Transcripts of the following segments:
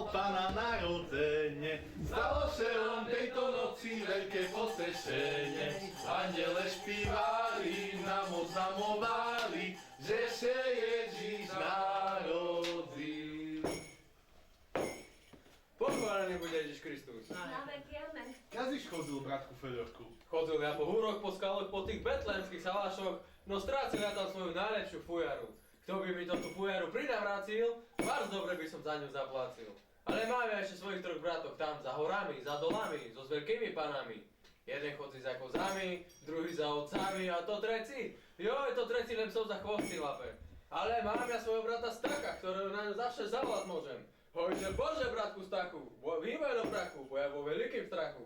Pána narodzenie. Stalo sa len tejto noci veľké posešenie. Anjele špívali, nám oznamovali, že sa Ježiš narodil. Pochválený bude Ježiš Kristus. Na veky amen. Kaziš chodil, bratku Fedorku? Chodil ja po húroch, po skaloch, po tých betlémskych salášoch, no strácil ja tam svoju najlepšiu fujaru. Kto by mi to tú fujaru prinavrátil, bardzo dobre by som za ňu zaplácil. Ale máme ešte svojich troch bratov tam, za horami, za dolami, so s veľkými panami. Jeden chodí za kozami, druhý za ovcami a to treci. Joj, to treci len psov za chvosty lape. Ale mám ja svojho brata Staka, ktorého na ňu zavše zavolať môžem. Hojže Bože, bratku Stachu, vývaj do prachu, bo ja vo veľkým strachu.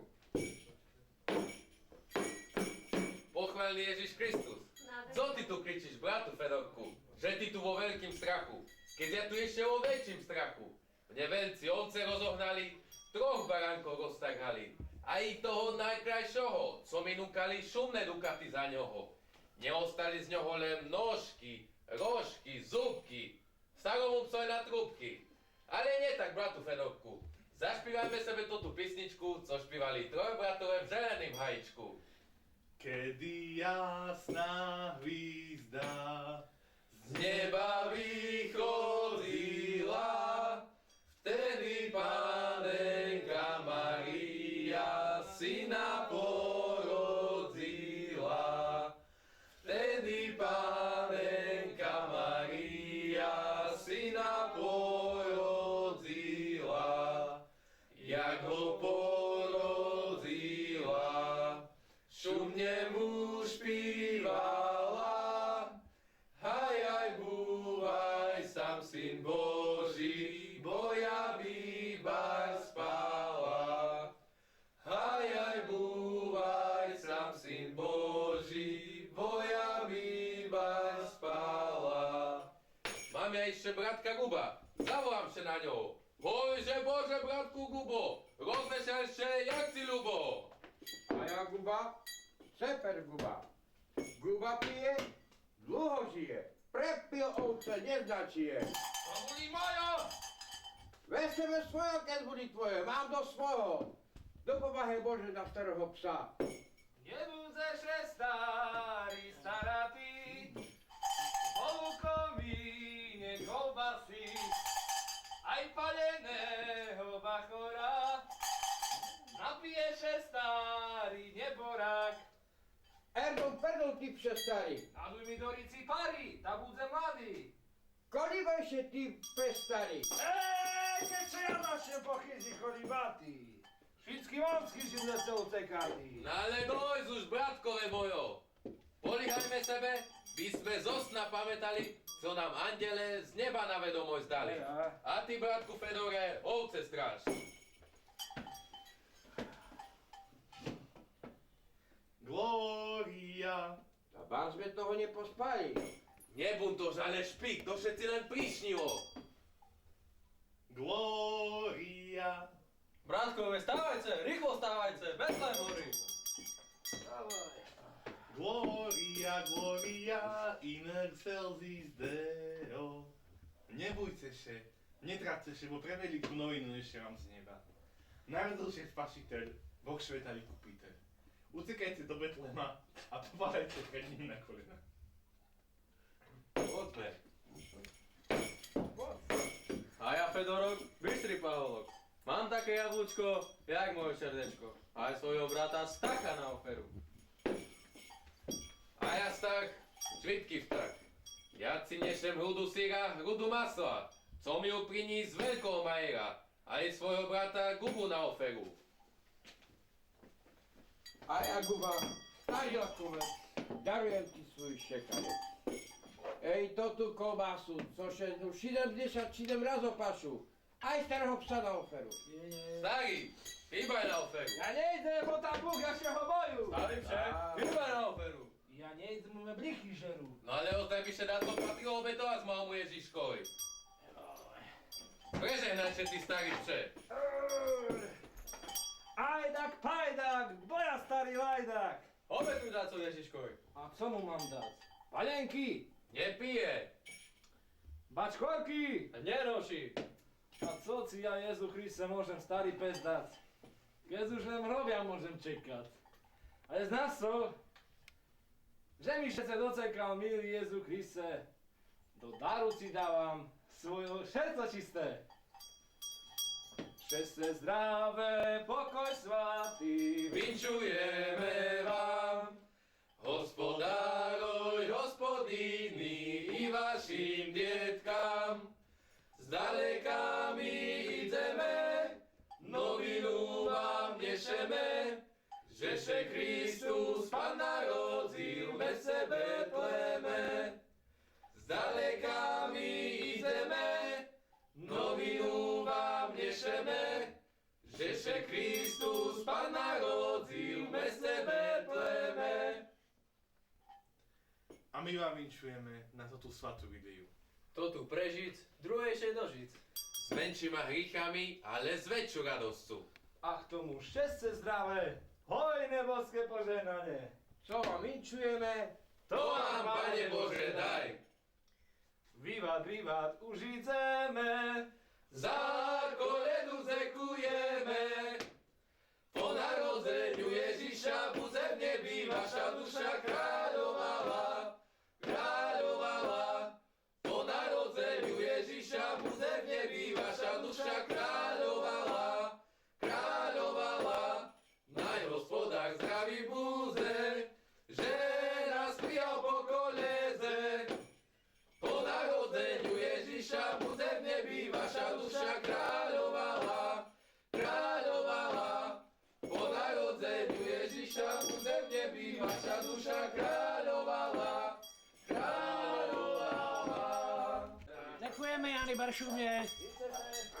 Pochválený Ježiš Kristus. Co ty tu kričíš, bratu Fedorku? Že ty tu vo veľkým strachu, keď ja tu ešte vo väčším strachu. Mne veľci ovce rozohnali, troch baránkov roztrhali. A i toho najkrajšoho, co mi núkali šumné dukaty za ňoho. Neostali z ňoho len nožky, rožky, zubky, staromu psoj na trúbky. Ale nie tak, bratu Fedorku. Zašpívajme sebe tú pisničku, co špívali troje bratové v zeleným hajíčku. Kedy jasná hvízda Z neba vychodila, vtedy Panenka Mária syna porodila. Vtedy Panenka Mária syna porodila. Jak ho porodila, šumne mu špívala. Haj, búvaj, sám Syn Boží, boja výbar spala. Haj, búvaj, sám Syn Boží, boja výbar spala. Mám ja ešte bratka Guba, zavolám sa na ňo. Hojže Bože, bratku Gubo, rozme sa ešte, jak si ľubo. A ja Guba, Seper Guba. Guba pije, dlho žije. Prepil ovce, neznačije. To boli mojo! Ves sebe svojo, keď bude tvoje, mám do svojho. Do povahy Bože na starého psa. Nebudeš starý, staratý, polukový, kolbasy, aj paleného bachora. Napiješ starý neborák. Perdon, ty pše starý. Naduj mi do rici pary, ta budze mladý. Kolíbaj się, ty pes starý. Keďže ja naše pochyzi kolíbatý. Všetky monsky živne sa utekali. No ale dojď už, bratkové mojo. Políhajme sebe, by sme zo sna pamätali, co nám andele z neba na vedomosť dali. A ty, bratku Fedore, ovce stráž. Glória. A vám sme toho nepospali. Nebuntož, ale špik, to všetci len prišnilo. Glória. Bratkové, stávajte, rýchlo stávajte, Betlém horí. Gloria, gloria, in excelsis Deo. Nebojte sa, netrácte sa, bo pre veľkú novinu ešte vám z neba. Narodil sa Spasiteľ, Boh sveta vykupiteľ. Utekajte do Betlema a popadajte pred ním na kolena. Poďme. A ja, Fedorok, bystrý paholok. Mám také jablúčko, jak moje srdečko. Aj svojho brata Staka na oferu. A ja Stach, čvitky vtak. Ja si nesem hrudu syra, hrudu masla, co mi ju prinísť z veľkého majera. Aj svojho brata Gubu na oferu. A ja Guba, Staďakové, darujem ti svůj šekanec. Ej, to tu kolbásu, cože už 77 razo pašu. Aj starého psa na oferu. Starý, hýbaj na oferu. Ja nejdem, bo tam Bůh našeho boju. Starý však, hýbaj na oferu. Ja nejdem, me blichy žerú. No ale ozaj by sa na to patrilo obetovať z malmu Ježiškovi. Prežehnajte ty starý pše. Ajdak, pajdak, boja starý lajdak. Obetuj dáco Ježiškovi. A co mu mám dať? Palenky, Nepije. bačkorky, Nenoši. a co Ci ja Jezu Chryste môžem starý pes dať. Keď už len hrobia môžem čekať. Ale z nás to, že mi všetce docekal, milý Jezu Kriste, do daru Ci dávam svoje srdce čisté. Všetce zdravé, pokoj svatý, Vinčujeme vám, hospodároj, hospodíny i vašim dietkám. Zdaleka my ideme, novinu vám nešeme, že še Kristus Pán narodzil v meste Betleme. Zdaleka my ideme, novinu vám nešeme, že še Kristus Pán narodzil v meste Betleme. A my vám vinčujeme na tú svatú videu. To tu prežiť, druhejšie dožiť. S menšíma hríchami, ale s väčšou radosťou. a k tomu šťastie zdravé, hojné boské poženanie. Čo vám vinčujeme? To vám, Pane Bože, daj. Vivat, vivat, už ideme. Za koledu zekujeme. Po narodzeniu Ježiša bude v nebi vaša duša kráľovala. Kráľovala. Po narodzeniu Ježiša bude v nebi vaša duša kráľovala. Kráľovala. Naj hospodár zdravý bude, že nás prijal po koleze. Po narodzeniu Ježiša bude v nebi vaša duša kráľovala. Kráľovala. Po narodzeniu Ježiša bude v nebi vaša duša kráľovala. Kráľovala. Ďakujeme, Jani Baršumne. Ideme.